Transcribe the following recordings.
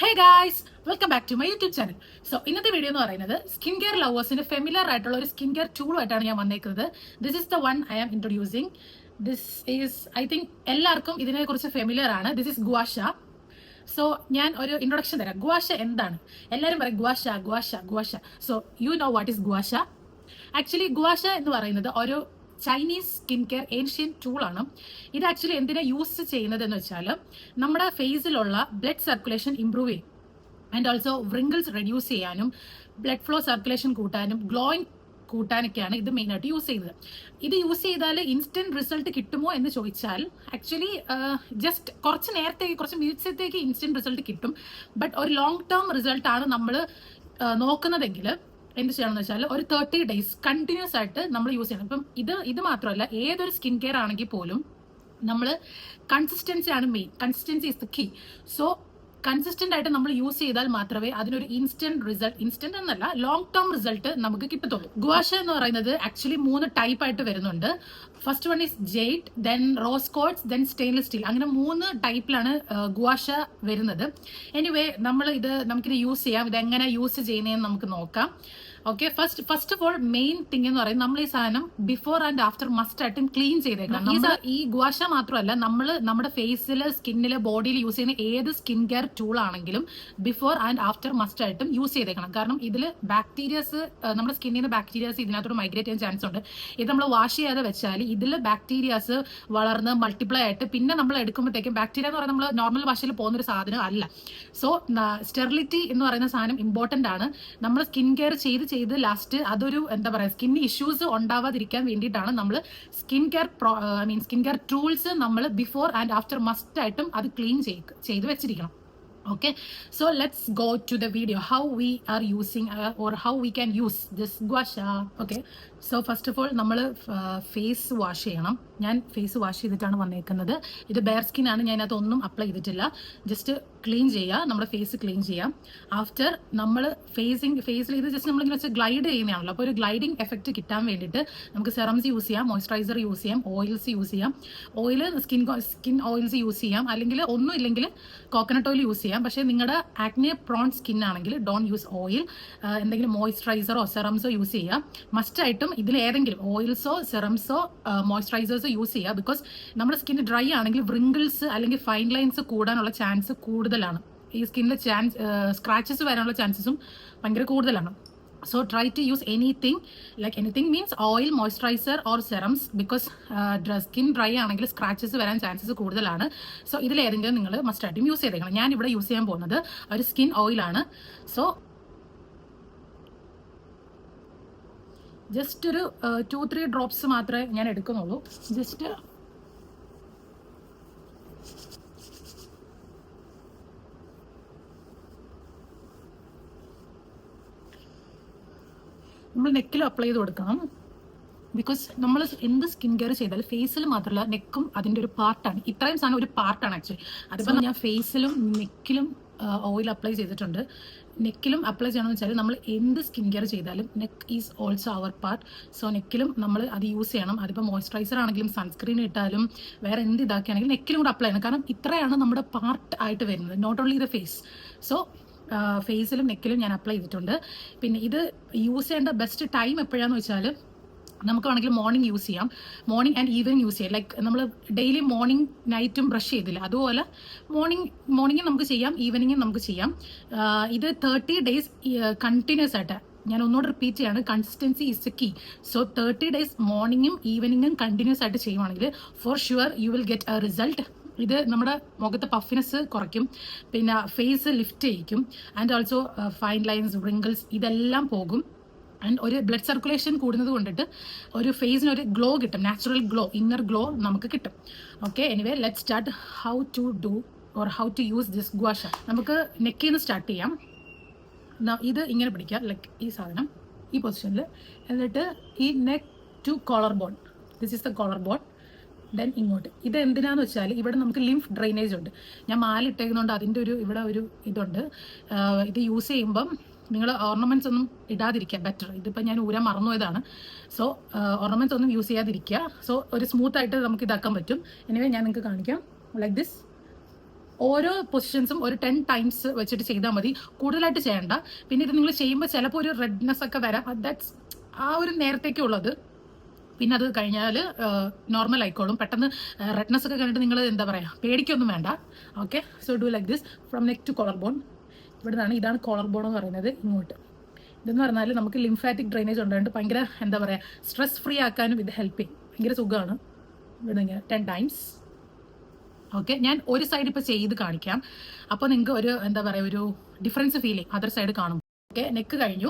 Hey guys, welcome back to my YouTube channel. So ഇന്നത്തെ video എന്ന് പറയുന്നത് skin care ലവേഴ്സിന് familiar ആയിട്ടുള്ള ഒരു സ്കിൻ കെയർ ടൂളുമായിട്ടാണ് ഞാൻ വന്നേക്കുന്നത്. This is the one I am introducing. This is I think എല്ലാവർക്കും ഇതിനെക്കുറിച്ച് ഫെമിലർ ആണ്. This is ഗുവാഷ. സോ ഞാൻ ഒരു ഇൻട്രൊഡക്ഷൻ തരാം. ഗുവാഷ എന്താണ്? എല്ലാവരും പറയും gua sha gua sha gua sha. So you know what is gua sha? Actually gua sha എന്ന് പറയുന്നത് ഒരു ചൈനീസ് സ്കിൻ കെയർ ഏൻഷ്യൻ ടൂളാണ്. ഇത് ആക്ച്വലി എന്തിനാ യൂസ് ചെയ്യുന്നത് എന്ന് വെച്ചാൽ നമ്മുടെ ഫേസിലുള്ള ബ്ലഡ് സർക്കുലേഷൻ ഇംപ്രൂവ് ചെയ്യും, ആൻഡ് ഓൾസോ വ്രിങ്കിൾസ് റെഡ്യൂസ് ചെയ്യാനും ബ്ലഡ് ഫ്ലോ സർക്കുലേഷൻ കൂട്ടാനും ഗ്ലോയിങ് കൂട്ടാനൊക്കെയാണ് ഇത് മെയിനായിട്ട് യൂസ് ചെയ്യുന്നത്. ഇത് യൂസ് ചെയ്താൽ ഇൻസ്റ്റന്റ് റിസൾട്ട് കിട്ടുമോ എന്ന് ചോദിച്ചാൽ ആക്ച്വലി ജസ്റ്റ് കുറച്ച് നേരത്തേക്ക്, കുറച്ച് മിനിറ്റ്സത്തേക്ക് ഇൻസ്റ്റന്റ് റിസൾട്ട് കിട്ടും. ബട്ട് ഒരു ലോങ് ടേം റിസൾട്ടാണ് നമ്മൾ നോക്കുന്നതെങ്കിൽ എന്ത് ചെയ്യണമെന്ന് വെച്ചാൽ ഒരു 30 days കണ്ടിന്യൂസ് ആയിട്ട് നമ്മൾ യൂസ് ചെയ്യണം. ഇപ്പം ഇത് മാത്രമല്ല, ഏതൊരു സ്കിൻ കെയർ ആണെങ്കിൽ പോലും നമ്മൾ കൺസിസ്റ്റൻസി ആണ് main. Consistency is the key. So consistent ആയിട്ട് നമ്മൾ യൂസ് ചെയ്താൽ മാത്രമേ അതിനൊരു ഇൻസ്റ്റന്റ് എന്നല്ല, ലോങ് ടേം റിസൾട്ട് നമുക്ക് കിട്ടത്തുള്ളൂ. ഗുവാഷ എന്ന് പറയുന്നത് ആക്ച്വലി 3 ടൈപ്പ് ആയിട്ട് വരുന്നുണ്ട്. First one is jade, then rose quartz, then stainless steel. അങ്ങനെ 3 ടൈപ്പിലാണ് ഗുവാഷ വരുന്നത്. എനിവേ നമുക്കിത് യൂസ് ചെയ്യാം. ഇത് എങ്ങനെ യൂസ് ചെയ്യുന്നതെന്ന് നമുക്ക് നോക്കാം. Okay, first of all main thing എന്ന് പറയുന്നത് നമ്മൾ ഈ സാധനം ബിഫോർ ആൻഡ് ആഫ്റ്റർ മസ്റ്റ് ആയിട്ടും ക്ലീൻ ചെയ്തേക്കണം. ഈ ഗുവാഷ മാത്രമല്ല, നമ്മൾ നമ്മുടെ ഫേസിൽ, സ്കിന്നിൽ, ബോഡിയിൽ യൂസ് ചെയ്യുന്ന ഏത് സ്കിൻ കെയർ ടൂൾ ആണെങ്കിലും ബിഫോർ ആൻഡ് ആഫ്റ്റർ മസ്റ്റ് ആയിട്ടും യൂസ് ചെയ്തേക്കണം. കാരണം ഇതിൽ ബാക്ടീരിയസ്, നമ്മുടെ സ്കിന്നിൽ നിന്ന് ബാക്ടീരിയസ് ഇതിനകത്തോട് മൈഗ്രേറ്റ് ചെയ്യാൻ ചാൻസ് ഉണ്ട്. ഇത് നമ്മൾ വാഷ് ചെയ്യാതെ വെച്ചാൽ ഇതിൽ ബാക്ടീരിയാസ് വളർന്ന് മൾട്ടിപ്ലൈ ആയിട്ട് പിന്നെ നമ്മൾ എടുക്കുമ്പോഴത്തേക്കും, ബാക്ടീരിയ എന്ന് പറയുന്നത് നമ്മൾ നോർമൽ ഭാഷയിൽ പോകുന്നൊരു സാധനം അല്ല. സോ സ്റ്റെറിലിറ്റി എന്ന് പറയുന്ന സാധനം ഇമ്പോർട്ടൻ്റ് ആണ്. നമ്മൾ സ്കിൻ കെയർ ചെയ്ത് ലാസ്റ്റ് അതൊരു എന്താ പറയുക, സ്കിൻ ഇഷ്യൂസ് ഉണ്ടാവാതിരിക്കാൻ വേണ്ടിയിട്ടാണ് നമ്മൾ സ്കിൻ കെയർ ടൂൾസ് നമ്മൾ ബിഫോർ ആൻഡ് ആഫ്റ്റർ മസ്റ്റ് ആയിട്ടും അത് ക്ലീൻ ചെയ്ത് വെച്ചിരിക്കണം. Okay, so let's go to the video how we are using or how we can use this guasha. Okay, so first of all നമ്മൾ face wash ചെയ്യണം. ഞാൻ face wash ചെയ്തിട്ടാണ് വന്നേക്കുന്നത്. ഇത് ബെയർ സ്കിൻ ആണ്, ഞാൻ അതിനകത്തൊന്നും അപ്ലൈ ചെയ്തിട്ടില്ല. ജസ്റ്റ് ക്ലീൻ ചെയ്യുക, നമ്മുടെ ഫേസ് ക്ലീൻ ചെയ്യാം. ആഫ്റ്റർ നമ്മൾ ഫേസിൽ ഇത് ജസ്റ്റ് നമ്മളിങ്ങനെ വെച്ച് ഗ്ലൈഡ് ചെയ്യുന്നതാണല്ലോ. അപ്പോൾ ഒരു ഗ്ലൈഡിങ് എഫക്റ്റ് കിട്ടാൻ വേണ്ടിയിട്ട് നമുക്ക് സെറംസ് യൂസ് ചെയ്യാം, മോയ്സ്ചറൈസർ യൂസ് ചെയ്യാം, ഓയിൽസ് യൂസ് ചെയ്യാം. ഓയിൽ സ്കിൻ ഓയിൽസ് യൂസ് ചെയ്യാം, അല്ലെങ്കിൽ ഒന്നും ഇല്ലെങ്കിൽ കോക്കനട്ട് ഓയിൽ യൂസ് ചെയ്യാം. പക്ഷേ നിങ്ങളുടെ ആക്നെ പ്രോൺ സ്കിൻ ആണെങ്കിൽ ഡോണ്ട് യൂസ് ഓയിൽ. എന്തെങ്കിലും മോയ്സ്ചറൈസറോ സെറംസോ യൂസ് ചെയ്യുക. മസ്റ്റായിട്ടും ഇതിൽ ഏതെങ്കിലും ഓയിൽസോ സെറംസോ മോയ്സ്ചറൈസേഴ്സോ യൂസ് ചെയ്യുക. ബിക്കോസ് നമ്മുടെ സ്കിൻ ഡ്രൈ ആണെങ്കിൽ വ്രിങ്കിൾസ് അല്ലെങ്കിൽ ഫൈൻ ലൈൻസ് കൂടാനുള്ള ചാൻസ് കൂടുതലാണ്. ഈ സ്കിന്നിൽ സ്ക്രാച്ചസ് വരാനുള്ള ചാൻസസും ഭയങ്കര കൂടുതലാണ്. So try to use anything means oil, moisturizer or serums, because skin dry ആണെങ്കിൽ സ്ക്രാച്ചസ് വരാൻ ചാൻസസ് കൂടുതലാണ്. സോ ഇതിലേതെങ്കിലും നിങ്ങൾ മസ്റ്റ് ആയിട്ടും യൂസ് ചെയ്തേക്കണം. ഞാൻ ഇവിടെ യൂസ് ചെയ്യാൻ പോകുന്നത് ഒരു സ്കിൻ ഓയിലാണ്. സോ ജസ്റ്റ് ഒരു 2-3 ഡ്രോപ്സ് മാത്രമേ ഞാൻ എടുക്കുന്നുള്ളൂ. ജസ്റ്റ് നമ്മൾ നെക്കിലും അപ്ലൈ ചെയ്ത് കൊടുക്കണം. ബിക്കോസ് നമ്മൾ എന്ത് സ്കിൻ കെയർ ചെയ്താലും ഫേസിൽ മാത്രമല്ല നെക്കും അതിൻ്റെ ഒരു പാർട്ടാണ്. ഇത്രയും സാധനം ഒരു പാർട്ടാണ് ആക്ച്വലി. അതിപ്പോൾ ഞാൻ ഫേസിലും നെക്കിലും ഓയിൽ അപ്ലൈ ചെയ്തിട്ടുണ്ട്. നെക്കിലും അപ്ലൈ ചെയ്യണമെന്ന് വെച്ചാൽ നമ്മൾ എന്ത് സ്കിൻ കെയർ ചെയ്താലും neck is also our part. So നെക്കിലും നമ്മൾ അത് യൂസ് ചെയ്യണം. അതിപ്പോൾ മോയ്സ്ചറൈസർ ആണെങ്കിലും സൺസ്ക്രീൻ ഇട്ടാലും വേറെ എന്ത് ഇതാക്കുകയാണെങ്കിലും നെക്കിലും കൂടെ അപ്ലൈ ചെയ്യണം. കാരണം ഇത്രയാണ് നമ്മുടെ പാർട്ട് ആയിട്ട് വരുന്നത്, not only the face. So ഫേസിലും നെക്കിലും ഞാൻ അപ്ലൈ ചെയ്തിട്ടുണ്ട്. പിന്നെ ഇത് യൂസ് ചെയ്യേണ്ട ബെസ്റ്റ് ടൈം എപ്പോഴാന്ന് വെച്ചാൽ നമുക്ക് വേണമെങ്കിൽ മോർണിംഗ് യൂസ് ചെയ്യാം, മോർണിംഗ് ആൻഡ് ഈവനിങ് യൂസ് ചെയ്യാം. ലൈക്ക് നമ്മൾ ഡെയിലി മോർണിംഗ് നൈറ്റും ബ്രഷ് ചെയ്തില്ല, അതുപോലെ മോർണിംഗും നമുക്ക് ചെയ്യാം, ഈവനിങ്ങും നമുക്ക് ചെയ്യാം. ഇത് 30 days കണ്ടിന്യൂസ് ആയിട്ട്, ഞാൻ ഒന്നുകൂടെ റിപ്പീറ്റ് ചെയ്യാണ്, consistency is a key. So 30 days മോർണിംഗും ഈവനിങ്ങും കണ്ടിന്യൂസ് ആയിട്ട് ചെയ്യുവാണെങ്കിൽ for sure you will get a result. ഇത് നമ്മുടെ മുഖത്തെ പഫിനെസ് കുറയ്ക്കും, പിന്നെ ഫേസ് ലിഫ്റ്റ് ചെയ്യിക്കും, and also fine lines, wrinkles ഇതെല്ലാം പോകും. ആൻഡ് ഒരു ബ്ലഡ് സർക്കുലേഷൻ കൂടുന്നത് കൊണ്ടിട്ട് ഒരു ഫേസിന് ഒരു ഗ്ലോ കിട്ടും, നാച്ചുറൽ ഗ്ലോ, ഇന്നർ ഗ്ലോ നമുക്ക് കിട്ടും. Okay, anyway let start how to do or how to use this gua sha. നമുക്ക് നെക്കിൽ നിന്ന് സ്റ്റാർട്ട് ചെയ്യാം. ഇത് ഇങ്ങനെ പിടിക്കുക, ലൈക്ക് ഈ സാധനം ഈ പൊസിഷനിൽ, എന്നിട്ട് ഈ neck to collar bone, this is the collar bone. Then ഇങ്ങോട്ട്. ഇത് എന്തിനാന്ന് വെച്ചാൽ ഇവിടെ നമുക്ക് ലിംഫ് ഡ്രെയിനേജ് ഉണ്ട്. ഞാൻ മാലിട്ടേക്കുന്നതുകൊണ്ട് അതിൻ്റെ ഇവിടെ ഒരു ഇതുണ്ട്. ഇത് യൂസ് ചെയ്യുമ്പം നിങ്ങൾ ഓർണമെന്റ്സ് ഒന്നും ഇടാതിരിക്കുക, ബെറ്റർ. ഇതിപ്പോൾ ഞാൻ ഊരാൻ മറന്നുപോയതാണ്. സോ ഓർണമെന്റ്സ് ഒന്നും യൂസ് ചെയ്യാതിരിക്കുക. സോ ഒരു സ്മൂത്ത് ആയിട്ട് നമുക്ക് ഇതാക്കാൻ പറ്റും. എനിവേ ഞാൻ നിങ്ങൾക്ക് കാണിക്കാം. ലൈക്ക് ദിസ് ഓരോ പൊസിഷൻസും ഒരു 10 ടൈംസ് വെച്ചിട്ട് ചെയ്താൽ മതി, കൂടുതലായിട്ട് ചെയ്യണ്ട. പിന്നെ ഇത് നിങ്ങൾ ചെയ്യുമ്പോൾ ചിലപ്പോൾ ഒരു റെഡ്നെസ് ഒക്കെ വരാം, ദാറ്റ്സ് ആ ഒരു നേരത്തേക്കുള്ളത്. പിന്നെ അത് കഴിഞ്ഞാൽ നോർമൽ ആയിക്കോളും. പെട്ടെന്ന് റെഡ്നെസ് ഒക്കെ കണ്ടിട്ട് നിങ്ങൾ എന്താ പറയുക, പേടിക്കൊന്നും വേണ്ട. Okay, so do like this from neck to collar bone. ഇതാണ് കോളർ ബോൺ എന്ന് പറയുന്നത്. ഇങ്ങോട്ട് ഇതെന്ന് പറഞ്ഞാൽ നമുക്ക് ലിംഫാറ്റിക് ഡ്രെയിനേജ് ഉണ്ടായിട്ട് ഭയങ്കര എന്താ പറയുക, സ്ട്രെസ് ഫ്രീ ആക്കാനും ഇത് ഹെൽപ്പ് ചെയ്യും. ഭയങ്കര സുഖമാണ്. ഇവിടെ ഇങ്ങനെ 10 ടൈംസ്. ഓക്കെ, ഞാൻ ഒരു സൈഡ് ഇപ്പോൾ ചെയ്ത് കാണിക്കാം. അപ്പോൾ നിങ്ങൾക്ക് ഒരു എന്താ പറയുക, ഒരു ഡിഫറൻസ് ഫീൽ ചെയ്യും അതർ സൈഡ് കാണും. ഓക്കെ, നെക്ക് കഴിഞ്ഞു.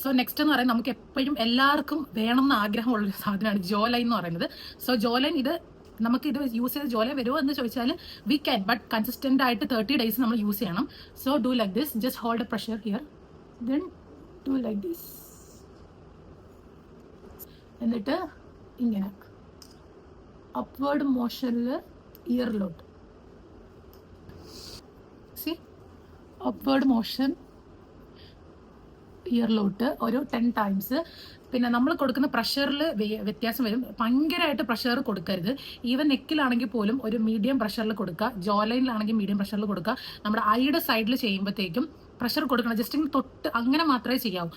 സോ നെക്സ്റ്റ് എന്ന് പറയുന്നത് നമുക്ക് എപ്പോഴും എല്ലാവർക്കും വേണമെന്ന് ആഗ്രഹമുള്ളൊരു സാധനമാണ് ജോ ലൈൻ എന്ന് പറയുന്നത്. സോ ജോ ലൈൻ ഇത് നമുക്ക് ഇത് യൂസ് ചെയ്ത് ജോ ലൈൻ വരുമോ എന്ന് ചോദിച്ചാൽ വി ക്യാൻ, ബട്ട് കൺസിസ്റ്റന്റ് ആയിട്ട് 30 ഡേയ്സ് നമ്മൾ യൂസ് ചെയ്യണം. So do like this, just hold A pressure here, then do like this. എന്നിട്ട് ഇങ്ങനെ അപ്വേർഡ് മോഷനിൽ ഇയറിലോട്ട്, സി അപ്വേർഡ് മോഷൻ ഇയറിലോട്ട് ഒരു 10 ടൈംസ്. പിന്നെ നമ്മൾ കൊടുക്കുന്ന പ്രഷറിൽ വ്യത്യാസം വരും. ഭയങ്കരമായിട്ട് പ്രഷർ കൊടുക്കരുത്. ഈവൻ നെക്കിലാണെങ്കിൽ പോലും ഒരു മീഡിയം പ്രഷറിൽ കൊടുക്കുക, ജോ ലൈനിലാണെങ്കിൽ മീഡിയം പ്രഷറിൽ കൊടുക്കുക. നമ്മുടെ ഐയുടെ സൈഡിൽ ചെയ്യുമ്പോഴത്തേക്കും പ്രഷർ കൊടുക്കണം, ജസ്റ്റ് ഇങ്ങനെ തൊട്ട് അങ്ങനെ മാത്രമേ ചെയ്യാവൂ.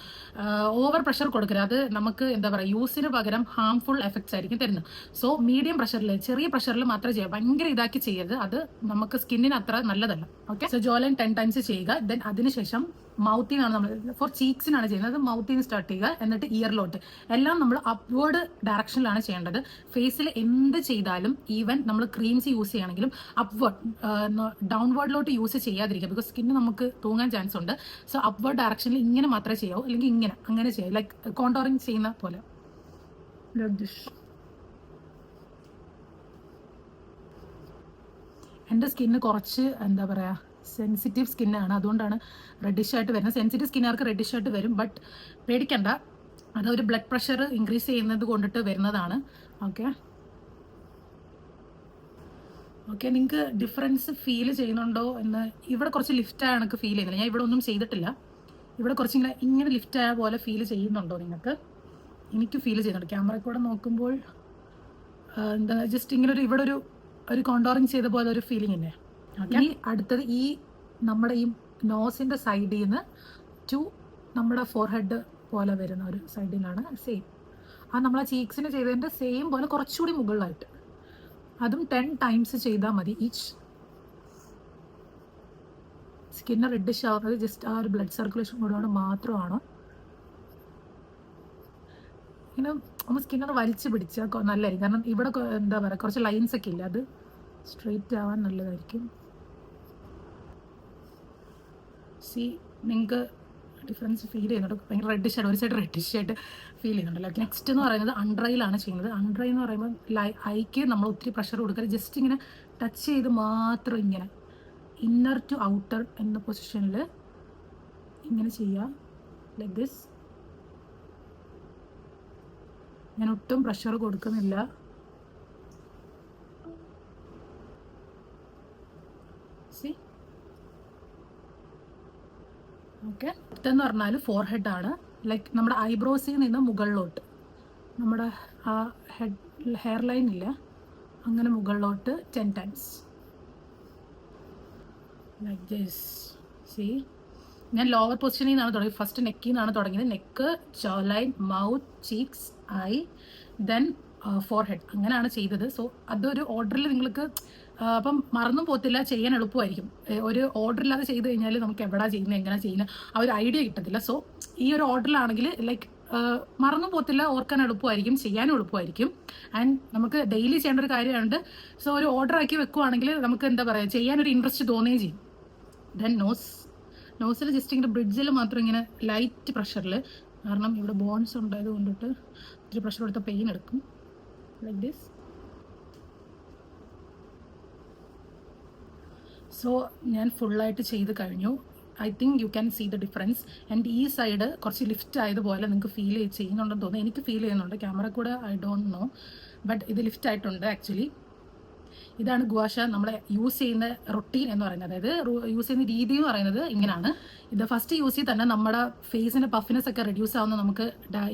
ഓവർ പ്രഷർ കൊടുക്കരുത്, അത് നമുക്ക് എന്താ പറയുക യൂസിന് പകരം ഹാംഫുൾ എഫക്ട്സ് ആയിരിക്കും തരുന്നത്. സോ മീഡിയം പ്രഷറിൽ, ചെറിയ പ്രഷറിൽ മാത്രമേ ചെയ്യാം, ഭയങ്കര ഇതാക്കി ചെയ്യരുത്, അത് നമുക്ക് സ്കിന്നിന് അത്ര നല്ലതല്ല. ഓക്കെ, സോ ജോ ലൈൻ 10 ടൈംസ് ചെയ്യുക. ദെൻ അതിനുശേഷം മൗത്തിനാണ് നമ്മൾ ഫോർ ചീക്സിനാണ് ചെയ്യുന്നത്, മൗത്തിൽ നിന്ന് സ്റ്റാർട്ട് ചെയ്യുക. എന്നിട്ട് ഇയറിലോട്ട് എല്ലാം നമ്മൾ അപ്വേർഡ് ഡയറക്ഷനിലാണ് ചെയ്യേണ്ടത്. ഫേസിൽ എന്ത് ചെയ്താലും ഈവൻ നമ്മൾ ക്രീംസ് യൂസ് ചെയ്യുകയാണെങ്കിലും അപ്വേർഡ്, ഡൗൺവേർഡിലോട്ട് യൂസ് ചെയ്യാതിരിക്കുക, ബിക്കോസ് സ്കിന്ന് നമുക്ക് തൂങ്ങാൻ ചാൻസ് ഉണ്ട്. സോ അപ്വേർഡ് ഡയറക്ഷനിൽ ഇങ്ങനെ മാത്രമേ ചെയ്യാവൂ, അല്ലെങ്കിൽ ഇങ്ങനെ അങ്ങനെ ചെയ്യാം, ലൈക്ക് കോണ്ടോറിങ് ചെയ്യുന്ന പോലെ. എൻ്റെ സ്കിന്ന് കുറച്ച് എന്താ പറയുക സെൻസിറ്റീവ് സ്കിന്നാണ്, അതുകൊണ്ടാണ് റെഡിഷ് ആയിട്ട് വരുന്നത്. സെൻസിറ്റീവ് സ്കിന്നുകാർക്ക് റെഡിഷ് ആയിട്ട് വരും, ബട്ട് പേടിക്കണ്ട, അതൊരു ബ്ലഡ് പ്രഷർ ഇൻക്രീസ് ചെയ്യുന്നത് കൊണ്ടിട്ട് വരുന്നതാണ്. ഓക്കെ ഓക്കെ, നിങ്ങൾക്ക് ഡിഫറൻസ് ഫീൽ ചെയ്യുന്നുണ്ടോ എന്ന്? ഇവിടെ കുറച്ച് ലിഫ്റ്റായ എനിക്ക് ഫീൽ ചെയ്യുന്നില്ല, ഞാൻ ഇവിടെ ഒന്നും ചെയ്തിട്ടില്ല. ഇവിടെ കുറച്ച് ഇങ്ങനെ ലിഫ്റ്റായ പോലെ ഫീൽ ചെയ്യുന്നുണ്ടോ നിങ്ങൾക്ക്? എനിക്ക് ഫീൽ ചെയ്യുന്നുണ്ട്. ക്യാമറ കൂടെ നോക്കുമ്പോൾ എന്താ ജസ്റ്റ് ഇങ്ങനെ ഇവിടെ ഒരു കോണ്ടോറിങ് ചെയ്ത പോലെ ഒരു ഫീലിംഗ് ഇല്ലേ. ഇനി അടുത്തത് ഈ നമ്മുടെ ഈ നോസിൻ്റെ സൈഡിൽ നിന്ന് ടു നമ്മുടെ ഫോർഹെഡ് പോലെ വരുന്ന ഒരു സൈഡിലാണ് സെയിം. ആ നമ്മളെ ചീക്സിന് ചെയ്തതിൻ്റെ സെയിം പോലെ കുറച്ചുകൂടി മുകളിലായിട്ട്, അതും 10 ടൈംസ് ചെയ്താൽ മതി ഈച്ച്. സ്കിന്ന് റെഡിഷ് ആവുന്നത് ജസ്റ്റ് ആ ഒരു ബ്ലഡ് സർക്കുലേഷൻ കൂടെ മാത്രമാണ്. ഇങ്ങനെ നമ്മൾ സ്കിന്നൊന്ന് വലിച്ചു പിടിച്ചാൽ നല്ലതായിരിക്കും, കാരണം ഇവിടെ എന്താ പറയുക കുറച്ച് ലൈൻസ് ഒക്കെ ഇല്ല, അത് സ്ട്രെയിറ്റ് ആവാൻ നല്ലതായിരിക്കും. സി നിങ്ങൾക്ക് ഡിഫറൻസ് ഫീൽ ചെയ്യുന്നുണ്ട്, ഭയങ്കര റെഡിഷ് ആയിട്ട്, ഒരു സൈഡ് റെഡിഷ് ആയിട്ട് ഫീൽ ചെയ്യുന്നുണ്ടല്ലോ. നെക്സ്റ്റ് എന്ന് പറയുന്നത് അൺഡ്രൈയിലാണ് ചെയ്യുന്നത്. അൺഡ്രൈ എന്ന് പറയുമ്പോൾ ഐക്ക് നമ്മൾ ഒത്തിരി പ്രഷർ കൊടുക്കരുത്, ജസ്റ്റ് ഇങ്ങനെ ടച്ച് ചെയ്ത് മാത്രം ഇങ്ങനെ ഇന്നർ ടു ഔട്ടർ എന്ന പൊസിഷനിൽ ഇങ്ങനെ ചെയ്യുക, ലൈക്ക് ദിസ്. ഞാൻ ഒട്ടും പ്രഷർ കൊടുക്കുന്നില്ല. സി ഓക്കെ, അടുത്തെന്ന് പറഞ്ഞാൽ ഫോർഹെഡ് ആണ്, ലൈക്ക് നമ്മുടെ ഐബ്രോസിൽ നിന്ന് മുകളിലോട്ട്, നമ്മുടെ ആ ഹെയർ ലൈൻ ഇല്ല, അങ്ങനെ മുകളിലോട്ട് 10 ടൈംസ് ലൈക്ക് ദിസ്. സി ഞാൻ ലോവർ പൊസിഷനിൽ നിന്നാണ് തുടങ്ങി, ഫസ്റ്റ് നെക്കിൽ നിന്നാണ് തുടങ്ങിയത്. Neck, Joe line, mouth, cheeks, I, then forehead, അങ്ങനെയാണ് ചെയ്തത്. സോ അതൊരു ഓർഡറിൽ നിങ്ങൾക്ക് അപ്പം മറന്നും പോകത്തില്ല, ചെയ്യാൻ എളുപ്പമായിരിക്കും. ഒരു ഓർഡറില്ലാതെ ചെയ്ത് കഴിഞ്ഞാൽ നമുക്ക് എവിടെ ചെയ്യുന്നത്, എങ്ങനെ ചെയ്യുന്നത് ആ ഒരു ഐഡിയ കിട്ടത്തില്ല. സോ ഈ ഒരു ഓർഡറിലാണെങ്കിൽ ലൈക്ക് മറന്നും പോകത്തില്ല, ഓർക്കാൻ എളുപ്പമായിരിക്കും, ചെയ്യാനും എളുപ്പമായിരിക്കും. ആൻഡ് നമുക്ക് ഡെയിലി ചെയ്യേണ്ട ഒരു കാര്യമുണ്ട്. സോ ഒരു ഓർഡർ ആക്കി വെക്കുവാണെങ്കിൽ നമുക്ക് എന്താ പറയുക, ചെയ്യാനൊരു ഇൻട്രസ്റ്റ് തോന്നുകയും ചെയ്യും. ദെൻ നോസിൽ ജസ്റ്റ് ഇങ്ങനെ ബ്രിഡ്ജിൽ മാത്രം ഇങ്ങനെ ലൈറ്റ് പ്രഷറിൽ, കാരണം ഇവിടെ ബോൺസ് ഉണ്ടായത് കൊണ്ടിട്ട് ഇത്തിരി പ്രഷർ കൊടുത്ത പെയിൻ എടുക്കും, ലൈക്ക് ദിസ്. സോ ഞാൻ ഫുള്ളായിട്ട് ചെയ്ത് കഴിഞ്ഞു. I think you can see the difference. And ഈ സൈഡ് കുറച്ച് ലിഫ്റ്റ് ആയതുപോലെ നിങ്ങൾക്ക് ഫീൽ ചെയ്യുന്നുണ്ടെന്ന് തോന്നുന്നു, എനിക്ക് ഫീൽ ചെയ്യുന്നുണ്ട്. ക്യാമറ കൂടെ ഐ ഡോണ്ട് നോ, ബട്ട് ഇത് ലിഫ്റ്റ് ആയിട്ടുണ്ട് ആക്ച്വലി. ഇതാണ് ഗുവാഷ നമ്മൾ യൂസ് ചെയ്യുന്ന റൊട്ടീൻ എന്ന് പറയുന്നത്, അതായത് യൂസ് ചെയ്യുന്ന രീതി എന്ന് പറയുന്നത് ഇങ്ങനെയാണ്. ഇത് ഫസ്റ്റ് യൂസ് ചെയ്ത് തന്നെ നമ്മുടെ ഫേസിൻ്റെ പഫിനെസ് ഒക്കെ റെഡ്യൂസ് ആവുന്ന നമുക്ക്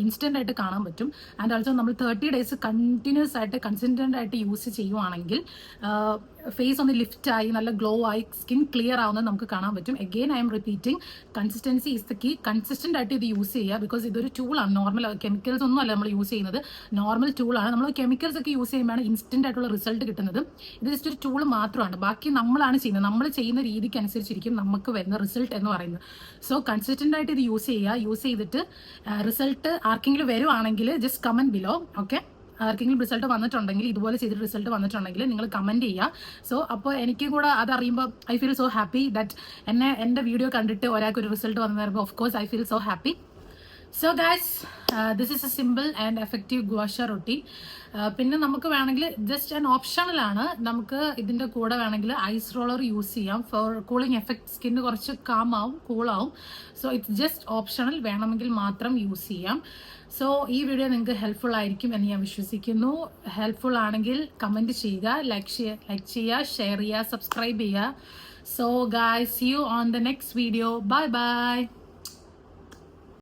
ഇൻസ്റ്റൻ്റ് ആയിട്ട് കാണാൻ പറ്റും. ആൻഡ് ഓൾസോ നമ്മൾ 30 ഡേയ്സ് കണ്ടിന്യൂസ് ആയിട്ട് കൺസിസ്റ്റൻ്റ് ആയിട്ട് യൂസ് ചെയ്യുവാണെങ്കിൽ ഫേസ് ഒന്ന് ലിഫ്റ്റായി നല്ല ഗ്ലോ ആയി സ്കിൻ ക്ലിയർ ആവുന്നത് നമുക്ക് കാണാൻ പറ്റും. Again I am repeating, consistency is the key. Consistent ആയിട്ട് ഇത് യൂസ് ചെയ്യുക. ബിക്കോസ് ഇതൊരു ടൂളാണ്, നോർമൽ കെമിക്കൽസ് ഒന്നും അല്ല നമ്മൾ യൂസ് ചെയ്യുന്നത്, നോർമൽ ടൂളാണ്. നമ്മൾ കെമിക്കൽസ് ഒക്കെ യൂസ് ചെയ്യുമ്പോഴാണ് ഇൻസ്റ്റന്റ് ആയിട്ടുള്ള റിസൾട്ട് കിട്ടുന്നത്. ഇത് ജസ്റ്റ് ഒരു ടൂൾ മാത്രമാണ്, ബാക്കി നമ്മളാണ് ചെയ്യുന്നത്. നമ്മൾ ചെയ്യുന്ന രീതിക്ക് അനുസരിച്ചിരിക്കും നമുക്ക് വരുന്ന റിസൾട്ട് എന്ന് പറയുന്നത്. സോ കൺസിസ്റ്റന്റ് ആയിട്ട് ഇത് യൂസ് ചെയ്യുക. യൂസ് ചെയ്തിട്ട് റിസൾട്ട് ആർക്കെങ്കിലും വരുവാണെങ്കിൽ ജസ്റ്റ് കമന്റ് ബിലോ. ഓക്കെ, ആർക്കെങ്കിലും റിസൾട്ട് വന്നിട്ടുണ്ടെങ്കിൽ, ഇതുപോലെ ചെയ്തിട്ട് റിസൾട്ട് വന്നിട്ടുണ്ടെങ്കിൽ നിങ്ങൾ കമന്റ് ചെയ്യുക. സോ അപ്പോൾ എനിക്കും കൂടെ അതറിയുമ്പോൾ I feel so happy that എൻ്റെ വീഡിയോ കണ്ടിട്ട് ഒരാൾക്ക് ഒരു റിസൾട്ട് വന്നു വരുമ്പോൾ of course I feel so happy. So guys, this is a simple and effective gua sha routine. പിന്നെ നമുക്ക് വേണമെങ്കിൽ ജസ്റ്റ് ആൻ ഓപ്ഷണലാണ്, നമുക്ക് ഇതിൻ്റെ കൂടെ വേണമെങ്കിൽ ഐസ് റോളർ യൂസ് ചെയ്യാം ഫോർ കൂളിംഗ് എഫക്റ്റ്. സ്കിന്ന് കുറച്ച് കാമാവും, കൂളാവും. സോ ഇറ്റ്സ് ജസ്റ്റ് ഓപ്ഷണൽ, വേണമെങ്കിൽ മാത്രം യൂസ് ചെയ്യാം. സോ ഈ വീഡിയോ നിങ്ങൾക്ക് ഹെൽപ്ഫുൾ ആയിരിക്കും എന്ന് ഞാൻ വിശ്വസിക്കുന്നു. ഹെൽപ്ഫുൾ ആണെങ്കിൽ കമൻറ്റ് ചെയ്യുക, ലൈക്ക് ചെയ്യുക, ഷെയർ ചെയ്യുക, സബ്സ്ക്രൈബ് ചെയ്യുക. So guys, see you on the next video. Bye by.